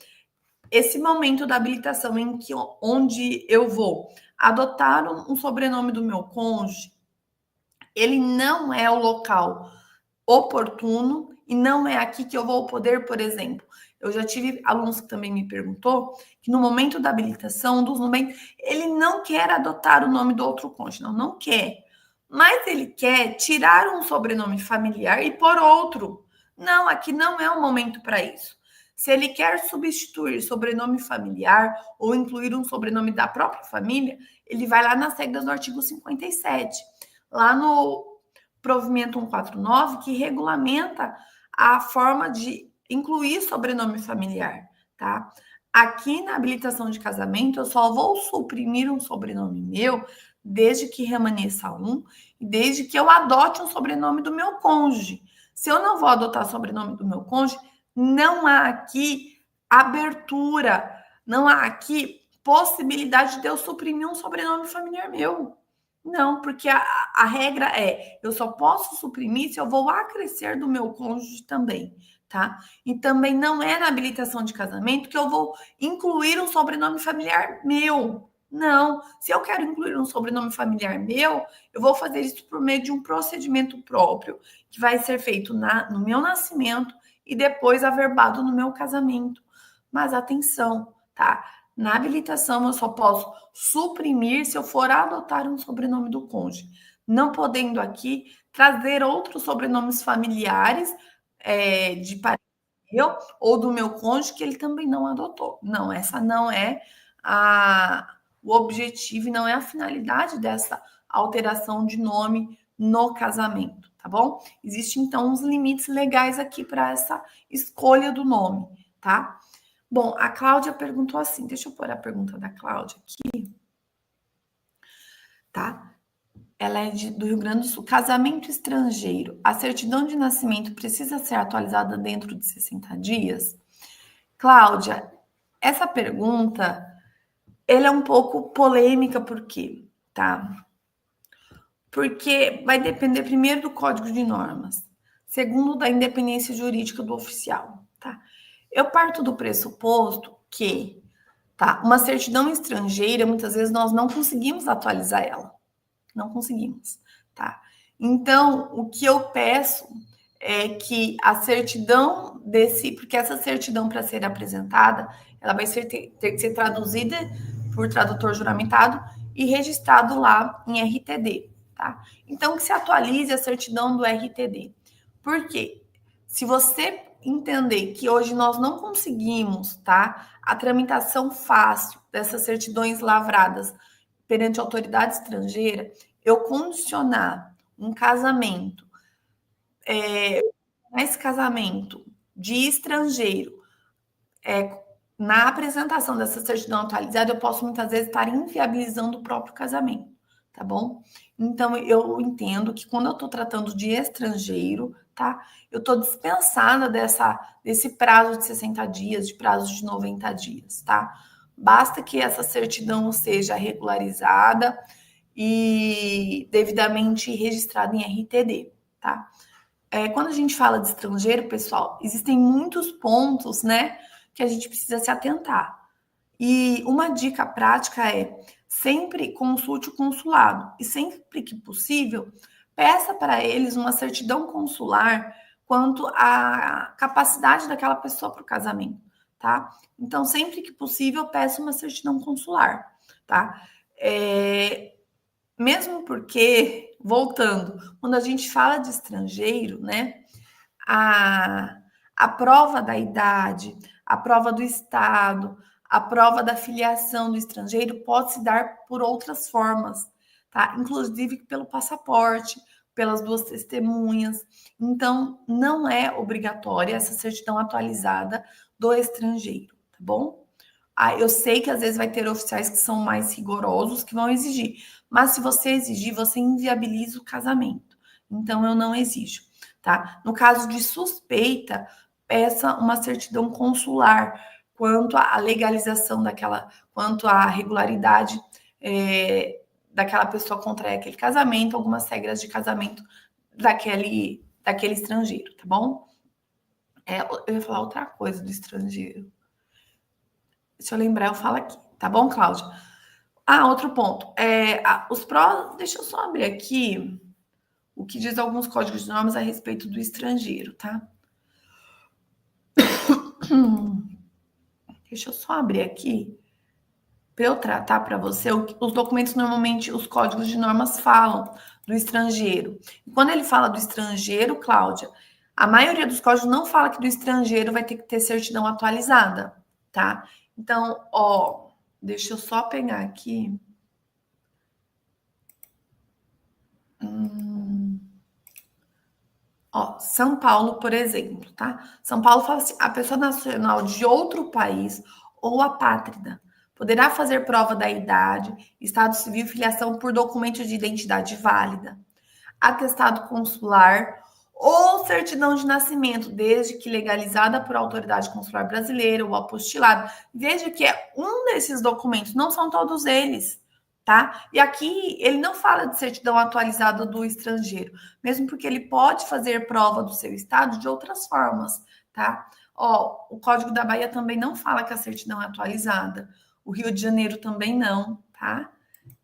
esse momento da habilitação onde eu vou adotar um sobrenome do meu cônjuge, ele não é o local oportuno e não é aqui que eu vou poder, por exemplo. Eu já tive alunos que também me perguntou que no momento da habilitação, ele não quer adotar o nome do outro cônjuge, não quer. Mas ele quer tirar um sobrenome familiar e pôr outro. Não, aqui não é o momento para isso. Se ele quer substituir sobrenome familiar ou incluir um sobrenome da própria família, ele vai lá nas regras do artigo 57. Lá no provimento 149, que regulamenta a forma de incluir sobrenome familiar, tá? Aqui na habilitação de casamento, eu só vou suprimir um sobrenome meu desde que remanesça um e desde que eu adote um sobrenome do meu cônjuge. Se eu não vou adotar o sobrenome do meu cônjuge, não há aqui abertura, não há aqui possibilidade de eu suprimir um sobrenome familiar meu. Não, porque a regra é, eu só posso suprimir se eu vou acrescer do meu cônjuge também, tá? E também não é na habilitação de casamento que eu vou incluir um sobrenome familiar meu, Não, se eu quero incluir um sobrenome familiar meu, eu vou fazer isso por meio de um procedimento próprio, que vai ser feito no meu nascimento e depois averbado no meu casamento. Mas atenção, tá? Na habilitação eu só posso suprimir se eu for adotar um sobrenome do cônjuge, não podendo aqui trazer outros sobrenomes familiares de parente meu ou do meu cônjuge que ele também não adotou. Não, essa não é o objetivo e não é a finalidade dessa alteração de nome no casamento, tá bom? Existem então uns limites legais aqui para essa escolha do nome, tá? Bom, a Cláudia perguntou assim, deixa eu pôr a pergunta da Cláudia aqui, tá? Ela é do Rio Grande do Sul. Casamento estrangeiro. A certidão de nascimento precisa ser atualizada dentro de 60 dias? Cláudia, essa pergunta, ela é um pouco polêmica, por quê? Tá? Porque vai depender primeiro do Código de Normas, segundo da independência jurídica do oficial, tá? Eu parto do pressuposto que, tá, uma certidão estrangeira, muitas vezes nós não conseguimos atualizar ela. Não conseguimos, tá? Então, o que eu peço é que a certidão porque essa certidão para ser apresentada, ela vai ter que ser traduzida por tradutor juramentado e registrado lá em RTD, tá? Então, que se atualize a certidão do RTD. Por quê? Se você entender que hoje nós não conseguimos, tá? A tramitação fácil dessas certidões lavradas perante a autoridade estrangeira, eu condicionar um casamento, esse casamento de estrangeiro, na apresentação dessa certidão atualizada, eu posso muitas vezes estar inviabilizando o próprio casamento, tá bom? Então, eu entendo que quando eu estou tratando de estrangeiro, tá? Eu estou dispensada desse prazo de 60 dias, de prazo de 90 dias, tá? Basta que essa certidão seja regularizada e devidamente registrada em RTD, tá? Quando a gente fala de estrangeiro, pessoal, existem muitos pontos, né, que a gente precisa se atentar. E uma dica prática é sempre consulte o consulado e sempre que possível, peça para eles uma certidão consular quanto à capacidade daquela pessoa para o casamento, tá? Então, sempre que possível, peça uma certidão consular, tá? Mesmo porque, voltando, quando a gente fala de estrangeiro, né, a prova da idade, a prova do estado, a prova da filiação do estrangeiro pode se dar por outras formas, tá? Inclusive pelo passaporte, pelas duas testemunhas. Então, não é obrigatória essa certidão atualizada do estrangeiro, tá bom? Eu sei que às vezes vai ter oficiais que são mais rigorosos que vão exigir, mas se você exigir, você inviabiliza o casamento. Então, eu não exijo, tá? No caso de suspeita, peça uma certidão consular quanto à legalização quanto à regularidade daquela pessoa contrair aquele casamento, algumas regras de casamento daquele estrangeiro, tá bom? Eu ia falar outra coisa do estrangeiro. Se eu lembrar, eu falo aqui, tá bom, Cláudia? Outro ponto. Os prós. Deixa eu só abrir aqui o que diz alguns códigos de normas a respeito do estrangeiro, tá? Deixa eu só abrir aqui para eu tratar para você. Os documentos, normalmente, os códigos de normas falam do estrangeiro. E quando ele fala do estrangeiro, Cláudia, a maioria dos códigos não fala que do estrangeiro vai ter que ter certidão atualizada, tá? Então, deixa eu só pegar aqui. São Paulo, por exemplo, tá? São Paulo fala assim: a pessoa nacional de outro país ou apátrida poderá fazer prova da idade, estado civil e filiação por documento de identidade válida, atestado consular ou certidão de nascimento, desde que legalizada por autoridade consular brasileira ou apostilado. Veja que é um desses documentos, não são todos eles, tá? E aqui ele não fala de certidão atualizada do estrangeiro, mesmo porque ele pode fazer prova do seu estado de outras formas, tá? O Código da Bahia também não fala que a certidão é atualizada. O Rio de Janeiro também não, tá?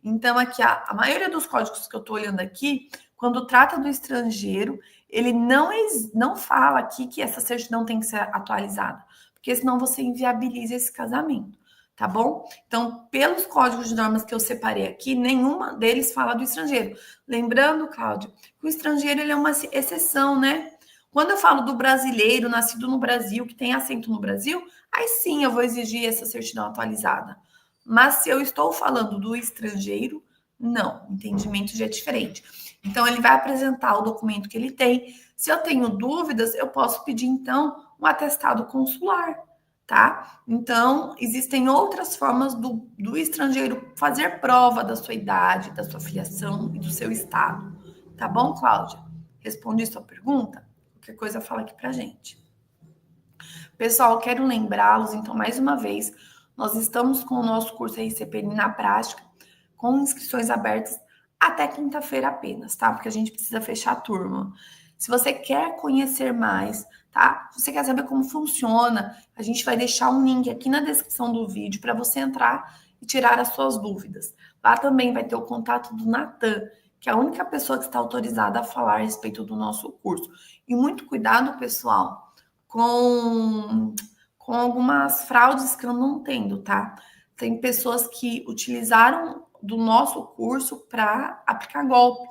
Então, aqui, a maioria dos códigos que eu tô olhando aqui, quando trata do estrangeiro, ele não fala aqui que essa certidão tem que ser atualizada, porque senão você inviabiliza esse casamento, tá bom? Então, pelos códigos de normas que eu separei aqui, nenhuma deles fala do estrangeiro. Lembrando, Cláudio, que o estrangeiro ele é uma exceção, né? Quando eu falo do brasileiro, nascido no Brasil, que tem assento no Brasil, aí sim eu vou exigir essa certidão atualizada. Mas se eu estou falando do estrangeiro, não, o entendimento já é diferente. Então, ele vai apresentar o documento que ele tem. Se eu tenho dúvidas, eu posso pedir, então, um atestado consular, tá? Então, existem outras formas do estrangeiro fazer prova da sua idade, da sua filiação e do seu estado. Tá bom, Cláudia? Respondi sua pergunta? Qualquer coisa, fala aqui pra gente. Pessoal, quero lembrá-los, então, mais uma vez, nós estamos com o nosso curso RCPN na prática, com inscrições abertas até quinta-feira apenas, tá? Porque a gente precisa fechar a turma. Se você quer conhecer mais, tá? Se você quer saber como funciona, a gente vai deixar um link aqui na descrição do vídeo para você entrar e tirar as suas dúvidas. Lá também vai ter o contato do Natan, que é a única pessoa que está autorizada a falar a respeito do nosso curso. E muito cuidado, pessoal, com algumas fraudes que eu não entendo, tá? Tem pessoas que utilizaram do nosso curso para aplicar golpe,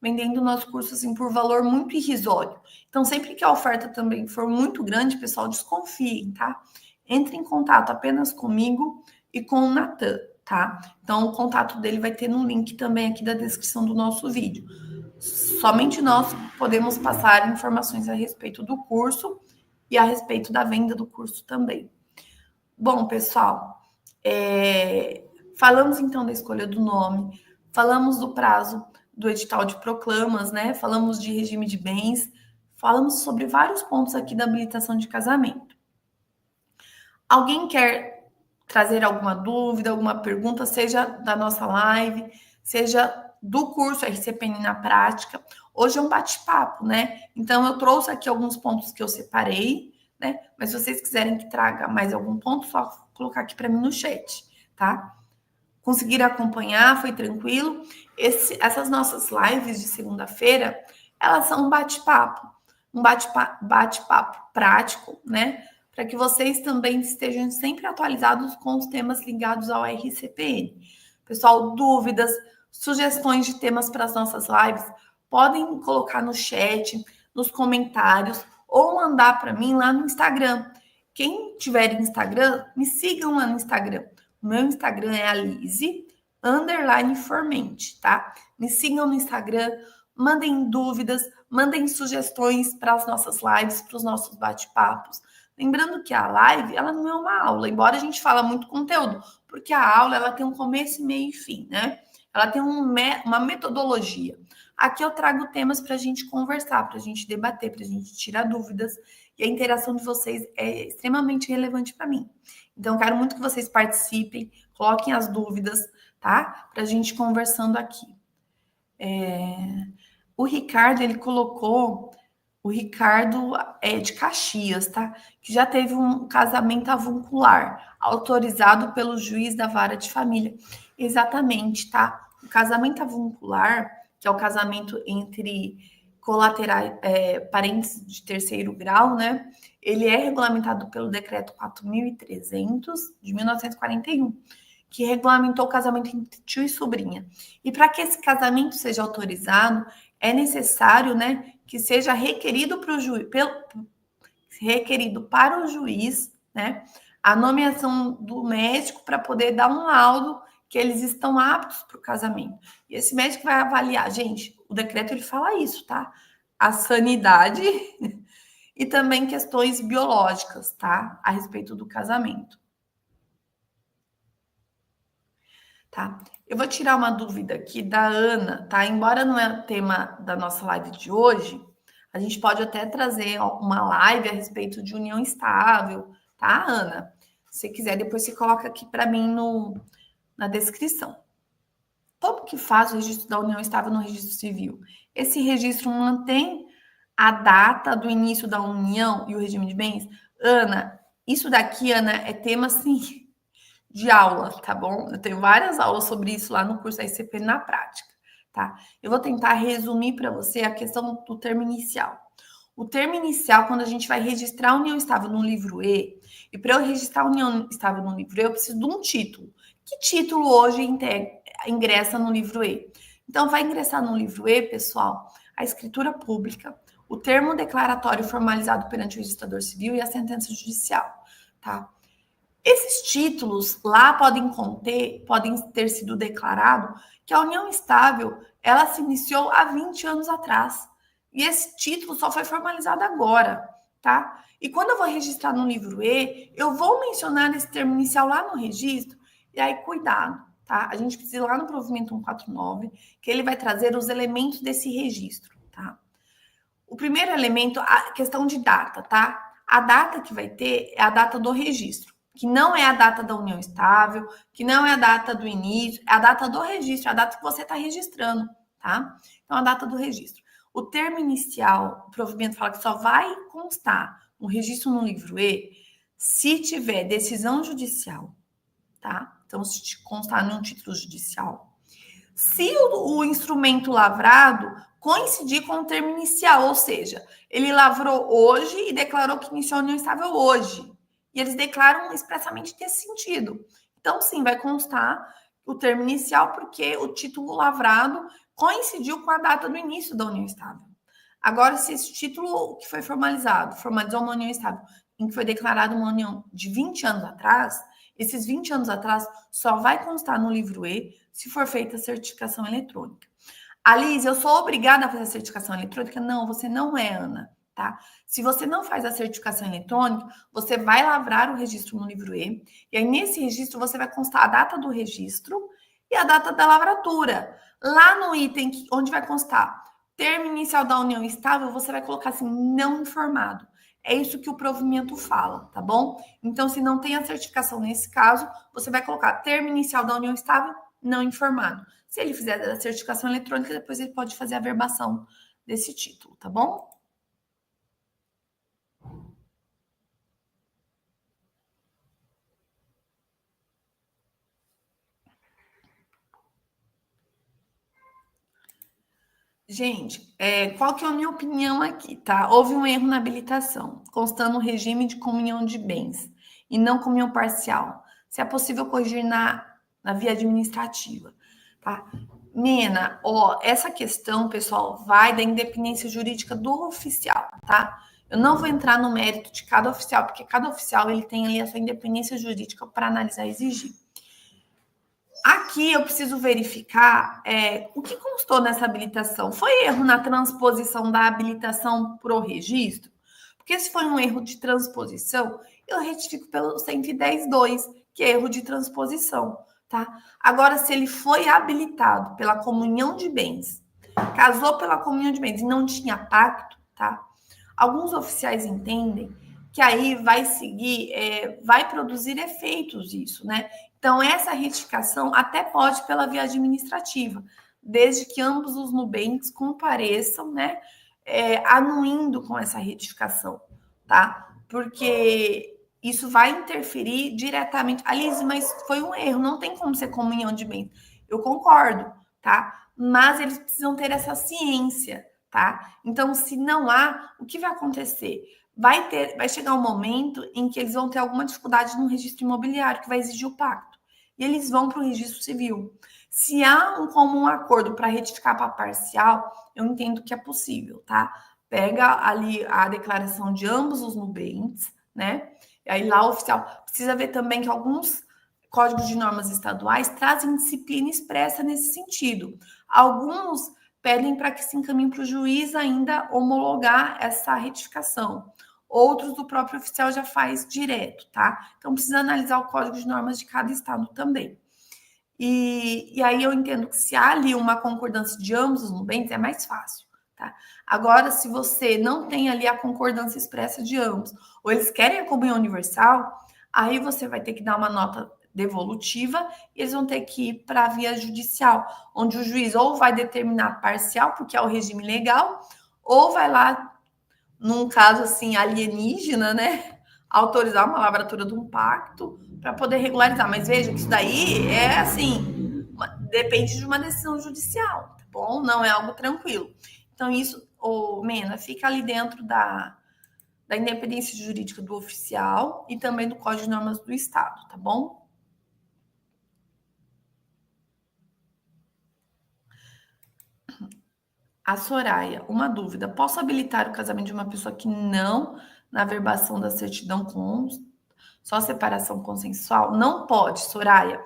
vendendo o nosso curso assim por valor muito irrisório. Então, sempre que a oferta também for muito grande, pessoal, desconfiem, tá? Entre em contato apenas comigo e com o Natan, tá? Então, o contato dele vai ter no link também aqui da descrição do nosso vídeo. Somente nós podemos passar informações a respeito do curso e a respeito da venda do curso também. Bom, pessoal, falamos então da escolha do nome, falamos do prazo do edital de proclamas, né? Falamos de regime de bens, falamos sobre vários pontos aqui da habilitação de casamento. Alguém quer trazer alguma dúvida, alguma pergunta, seja da nossa live, seja do curso RCPN na prática? Hoje é um bate-papo, né? Então, eu trouxe aqui alguns pontos que eu separei, né? Mas se vocês quiserem que traga mais algum ponto, só colocar aqui para mim no chat, tá? Conseguiram acompanhar? Foi tranquilo? Essas nossas lives de segunda-feira, elas são um bate-papo prático, né? Para que vocês também estejam sempre atualizados com os temas ligados ao RCPN. Pessoal, dúvidas, sugestões de temas para as nossas lives, podem colocar no chat, nos comentários, ou mandar para mim lá no Instagram. Quem tiver Instagram, me sigam lá no Instagram. O meu Instagram é Alize_Formente, tá? Me sigam no Instagram, mandem dúvidas, mandem sugestões para as nossas lives, para os nossos bate-papos. Lembrando que a live, ela não é uma aula, embora a gente fala muito conteúdo, porque a aula, ela tem um começo, meio e fim, né? Ela tem uma metodologia. Aqui eu trago temas para a gente conversar, para a gente debater, para a gente tirar dúvidas, e a interação de vocês é extremamente relevante para mim. Então, eu quero muito que vocês participem, coloquem as dúvidas, tá? Para a gente conversando aqui. O Ricardo, ele colocou, o Ricardo é de Caxias, tá? Que já teve um casamento avuncular, autorizado pelo juiz da vara de família. Exatamente, tá? O casamento avuncular, que é o casamento entre colaterais, parentes de terceiro grau, né? Ele é regulamentado pelo decreto 4.300 de 1941, que regulamentou o casamento entre tio e sobrinha. E para que esse casamento seja autorizado, é necessário, né, que seja requerido para o juiz, né, a nomeação do médico para poder dar um laudo que eles estão aptos para o casamento. E esse médico vai avaliar, gente, o decreto ele fala isso, tá? A sanidade e também questões biológicas, tá? A respeito do casamento. Tá? Eu vou tirar uma dúvida aqui da Ana, tá? Embora não é o tema da nossa live de hoje, a gente pode até trazer uma live a respeito de união estável, tá, Ana? Se quiser, depois você coloca aqui para mim na descrição. Como que faz o registro da união estável no registro civil? Esse registro mantém a data do início da união e o regime de bens? Ana, isso daqui, Ana, é tema, assim, de aula, tá bom? Eu tenho várias aulas sobre isso lá no curso SCP na prática, tá? Eu vou tentar resumir para você a questão do termo inicial. O termo inicial, quando a gente vai registrar a união estável no livro E, e para eu registrar a união estável no livro E, eu preciso de um título. Que título hoje ingressa no livro E? Então, vai ingressar no livro E, pessoal, a escritura pública, o termo declaratório formalizado perante o registrador civil e a sentença judicial, tá? Esses títulos lá podem ter sido declarado que a união estável, ela se iniciou há 20 anos atrás. E esse título só foi formalizado agora, tá? E quando eu vou registrar no livro E, eu vou mencionar esse termo inicial lá no registro, e aí cuidado, tá? A gente precisa ir lá no provimento 149, que ele vai trazer os elementos desse registro, tá? O primeiro elemento, a questão de data, tá? A data que vai ter é a data do registro, que não é a data da união estável, que não é a data do início, é a data do registro, é a data que você está registrando, tá? Então, a data do registro. O termo inicial, o provimento fala que só vai constar um registro no livro E se tiver decisão judicial, tá? Então, se constar num título judicial. Se o instrumento lavrado coincidir com o termo inicial, ou seja, ele lavrou hoje e declarou que iniciou a união estável hoje. E eles declaram expressamente nesse sentido. Então, sim, vai constar o termo inicial, porque o título lavrado coincidiu com a data do início da união estável. Agora, se esse título que foi formalizou uma união estável, em que foi declarada uma união de 20 anos atrás, esses 20 anos atrás só vai constar no livro E se for feita a certificação eletrônica. Alice, eu sou obrigada a fazer a certificação eletrônica? Não, você não é, Ana, tá? Se você não faz a certificação eletrônica, você vai lavrar o registro no livro E, e aí nesse registro você vai constar a data do registro e a data da lavratura. Lá no item onde vai constar termo inicial da união estável, você vai colocar assim, não informado. É isso que o provimento fala, tá bom? Então, se não tem a certificação nesse caso, você vai colocar termo inicial da união estável, não informado. Se ele fizer a certificação eletrônica, depois ele pode fazer a verbação desse título, tá bom? Gente, qual que é a minha opinião aqui, tá? Houve um erro na habilitação, constando o regime de comunhão de bens e não comunhão parcial. Se é possível corrigir na via administrativa, tá? Mena, ó, essa questão, pessoal, vai da independência jurídica do oficial, tá? Eu não vou entrar no mérito de cada oficial, porque cada oficial ele tem ali a sua independência jurídica para analisar e exigir. Aqui eu preciso verificar o que constou nessa habilitação. Foi erro na transposição da habilitação para o registro? Porque se foi um erro de transposição, eu retifico pelo 110.2, que é erro de transposição, tá? Agora, se ele foi habilitado pela comunhão de bens, casou pela comunhão de bens e não tinha pacto, tá? Alguns oficiais entendem que aí vai seguir, vai produzir efeitos isso, né? Então, essa retificação até pode pela via administrativa, desde que ambos os Nubanks compareçam, né? Anuindo com essa retificação, tá? Porque isso vai interferir diretamente. Alice, mas foi um erro, não tem como ser comunhão de bens. Eu concordo, tá? Mas eles precisam ter essa ciência, tá? Então, se não há, o que vai acontecer? Vai chegar um momento em que eles vão ter alguma dificuldade no registro imobiliário, que vai exigir o pacto. E eles vão para o registro civil. Se há um comum acordo para retificar para parcial, eu entendo que é possível, tá? Pega ali a declaração de ambos os Nubanks, né? E aí lá o oficial precisa ver também que alguns códigos de normas estaduais trazem disciplina expressa nesse sentido. Alguns pedem para que se encaminhe para o juiz ainda homologar essa retificação. Outros do próprio oficial já faz direto, tá? Então precisa analisar o código de normas de cada estado também. E aí eu entendo que se há ali uma concordância de ambos os Nubanks, é mais fácil, tá? Agora, se você não tem ali a concordância expressa de ambos, ou eles querem a comunhão universal, aí você vai ter que dar uma nota devolutiva e eles vão ter que ir para a via judicial, onde o juiz ou vai determinar parcial, porque é o regime legal, ou vai lá, num caso assim alienígena, né? autorizar uma lavratura de um pacto para poder regularizar. Mas veja que isso daí é assim, depende de uma decisão judicial, tá bom? Não é algo tranquilo. Então, isso, Mena, fica ali dentro da independência jurídica do oficial e também do Código de Normas do Estado, tá bom? A Soraya, uma dúvida. Posso habilitar o casamento de uma pessoa que não na verbação da certidão com só separação consensual? Não pode, Soraya.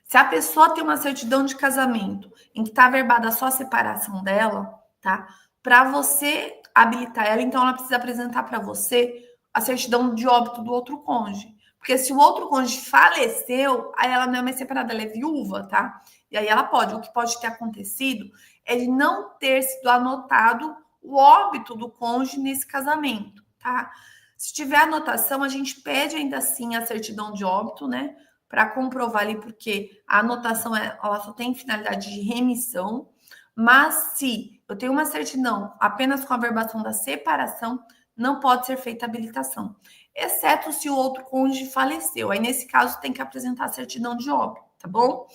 Se a pessoa tem uma certidão de casamento em que está verbada só a separação dela, tá? Para você habilitar ela, então ela precisa apresentar para você a certidão de óbito do outro cônjuge. Porque se o outro cônjuge faleceu, aí ela não é mais separada, ela é viúva, tá? E aí ela pode. O que pode ter acontecido é de não ter sido anotado o óbito do cônjuge nesse casamento, tá? Se tiver anotação, a gente pede ainda assim a certidão de óbito, né? Para comprovar ali, porque a anotação ela só tem finalidade de remissão. Mas se eu tenho uma certidão apenas com a verbação da separação, não pode ser feita habilitação, exceto se o outro cônjuge faleceu. Aí, nesse caso, tem que apresentar a certidão de óbito, tá bom?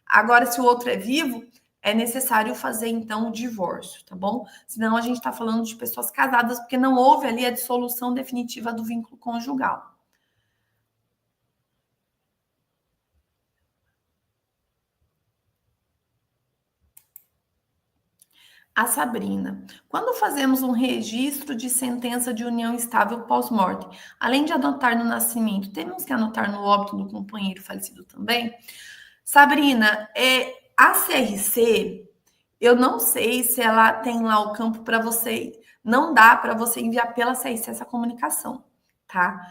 Agora, se o outro é vivo, é necessário fazer, então, o divórcio, tá bom? Senão a gente está falando de pessoas casadas, porque não houve ali a dissolução definitiva do vínculo conjugal. A Sabrina. Quando fazemos um registro de sentença de união estável pós-morte, além de anotar no nascimento, temos que anotar no óbito do companheiro falecido também? Sabrina, a CRC, eu não sei se ela tem lá o campo para você, não dá para você enviar pela CRC essa comunicação, tá?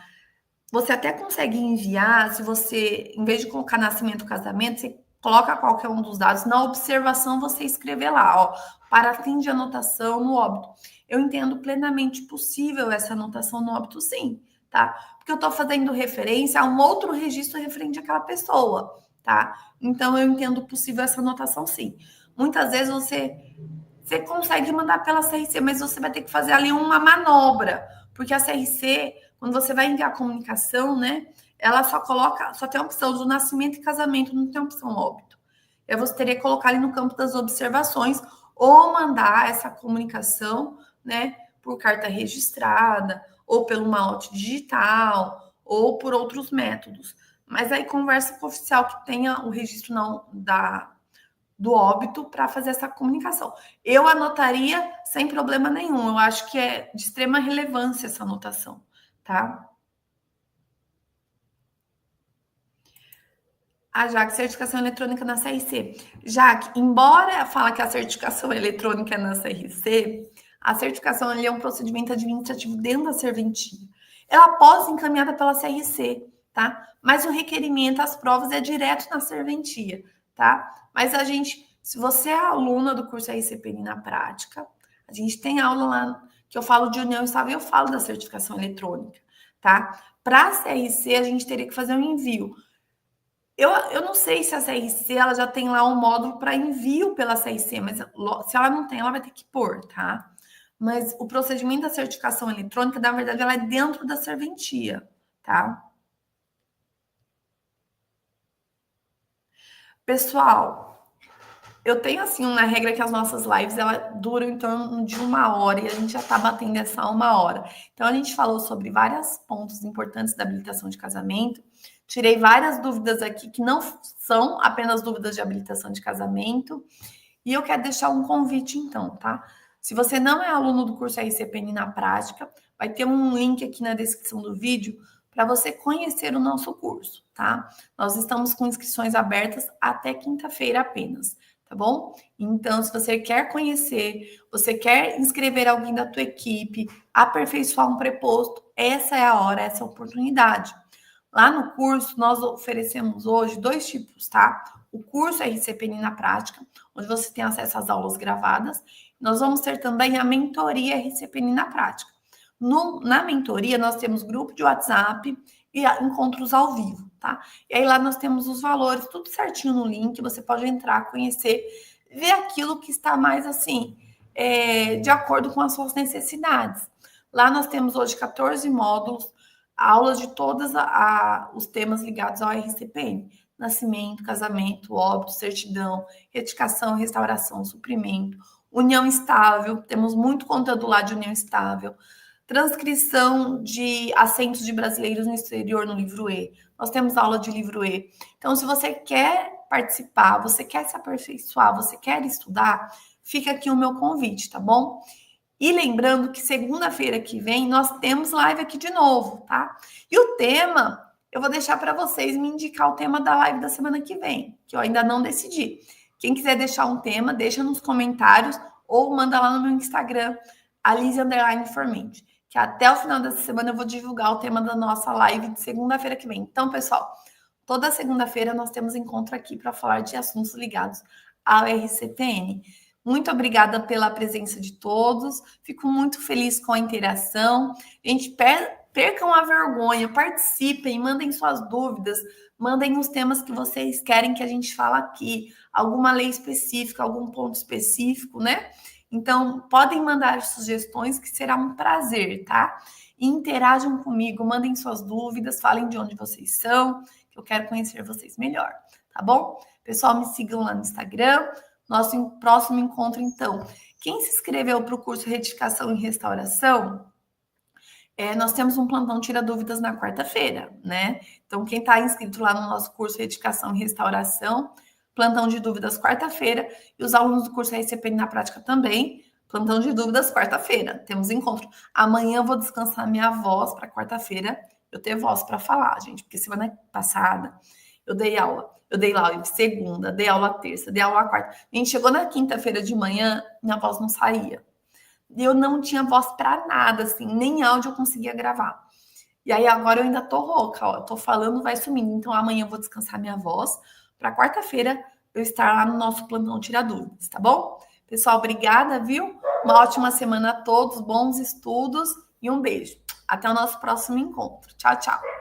Você até consegue enviar, se você, em vez de colocar nascimento, casamento, você coloca qualquer um dos dados. Na observação, você escrever lá, ó, para fim de anotação no óbito. Eu entendo plenamente possível essa anotação no óbito, sim, tá? Porque eu estou fazendo referência a um outro registro referente àquela pessoa, tá? Então, eu entendo possível essa anotação, sim. Muitas vezes você consegue mandar pela CRC, mas você vai ter que fazer ali uma manobra, porque a CRC, quando você vai enviar a comunicação, né, ela só tem a opção do nascimento e casamento, não tem a opção óbito. E aí você teria que colocar ali no campo das observações ou mandar essa comunicação, né, por carta registrada, ou pelo malote digital, ou por outros métodos. Mas aí conversa com o oficial que tenha o registro não do óbito para fazer essa comunicação. Eu anotaria sem problema nenhum. Eu acho que é de extrema relevância essa anotação, tá? A Jaque, certificação eletrônica na CRC. Jaque, embora fala que a certificação eletrônica é na CRC, a certificação ali é um procedimento administrativo dentro da serventia. Ela pode ser encaminhada pela CRC, tá? Mas o requerimento, as provas é direto na serventia, tá? Mas a gente, se você é aluna do curso RCPN na prática, a gente tem aula lá que eu falo de união estável e eu falo da certificação eletrônica, tá? Para a CRC, a gente teria que fazer um envio. Eu não sei se a CRC ela já tem lá um módulo para envio pela CRC, mas se ela não tem, ela vai ter que pôr, tá? Mas o procedimento da certificação eletrônica, na verdade, ela é dentro da serventia, tá? Pessoal, eu tenho assim uma regra que as nossas lives ela duram em torno de 1 hora e a gente já está batendo essa 1 hora. Então a gente falou sobre vários pontos importantes da habilitação de casamento. Tirei várias dúvidas aqui que não são apenas dúvidas de habilitação de casamento. E eu quero deixar um convite, então, tá? Se você não é aluno do curso RCPN na prática, vai ter um link aqui na descrição do vídeo para você conhecer o nosso curso, tá? Nós estamos com inscrições abertas até quinta-feira apenas, tá bom? Então, se você quer conhecer, você quer inscrever alguém da tua equipe, aperfeiçoar um preposto, essa é a hora, essa é a oportunidade. Lá no curso, nós oferecemos hoje 2 tipos, tá? O curso RCPN na prática, onde você tem acesso às aulas gravadas. Nós vamos ter também a mentoria RCPN na prática. Na mentoria, nós temos grupo de WhatsApp e encontros ao vivo, tá? E aí lá nós temos os valores, tudo certinho no link. Você pode entrar, conhecer, ver aquilo que está mais assim, de acordo com as suas necessidades. Lá nós temos hoje 14 módulos. aulas de todos os temas ligados ao RCPN. Nascimento, casamento, óbito, certidão, retificação, restauração, suprimento, união estável, temos muito conteúdo lá de união estável, transcrição de assentos de brasileiros no exterior no livro E. Nós temos aula de livro E. Então, se você quer participar, você quer se aperfeiçoar, você quer estudar, fica aqui o meu convite, tá bom? E lembrando que segunda-feira que vem nós temos live aqui de novo, tá? E o tema, eu vou deixar para vocês me indicar o tema da live da semana que vem, que eu ainda não decidi. Quem quiser deixar um tema, deixa nos comentários ou manda lá no meu Instagram, Alize_Formente, que até o final dessa semana eu vou divulgar o tema da nossa live de segunda-feira que vem. Então, pessoal, toda segunda-feira nós temos encontro aqui para falar de assuntos ligados ao RCPN. Muito obrigada pela presença de todos. Fico muito feliz com a interação. Gente, percam a vergonha, participem, mandem suas dúvidas, mandem os temas que vocês querem que a gente fale aqui, alguma lei específica, algum ponto específico, né? Então, podem mandar sugestões que será um prazer, tá? E interajam comigo, mandem suas dúvidas, falem de onde vocês são, que eu quero conhecer vocês melhor, tá bom? Pessoal, me sigam lá no Instagram. Nosso próximo encontro, então. Quem se inscreveu para o curso Retificação e Restauração, nós temos um plantão Tira Dúvidas na quarta-feira, né? Então, quem está inscrito lá no nosso curso Retificação e Restauração, plantão de dúvidas quarta-feira, e os alunos do curso RCPN na prática também, plantão de dúvidas quarta-feira. Temos encontro. Amanhã eu vou descansar minha voz para quarta-feira, eu ter voz para falar, gente, porque semana passada eu dei aula. Eu dei aula segunda, dei aula terça, dei aula quarta. A gente chegou na quinta-feira de manhã, minha voz não saía. Eu não tinha voz para nada, assim, nem áudio eu conseguia gravar. E aí agora eu ainda tô rouca, ó, tô falando, vai sumindo. Então amanhã eu vou descansar minha voz para quarta-feira eu estar lá no nosso plantão Tira Dúvidas, tá bom? Pessoal, obrigada, viu? Uma ótima semana a todos, bons estudos e um beijo. Até o nosso próximo encontro. Tchau, tchau.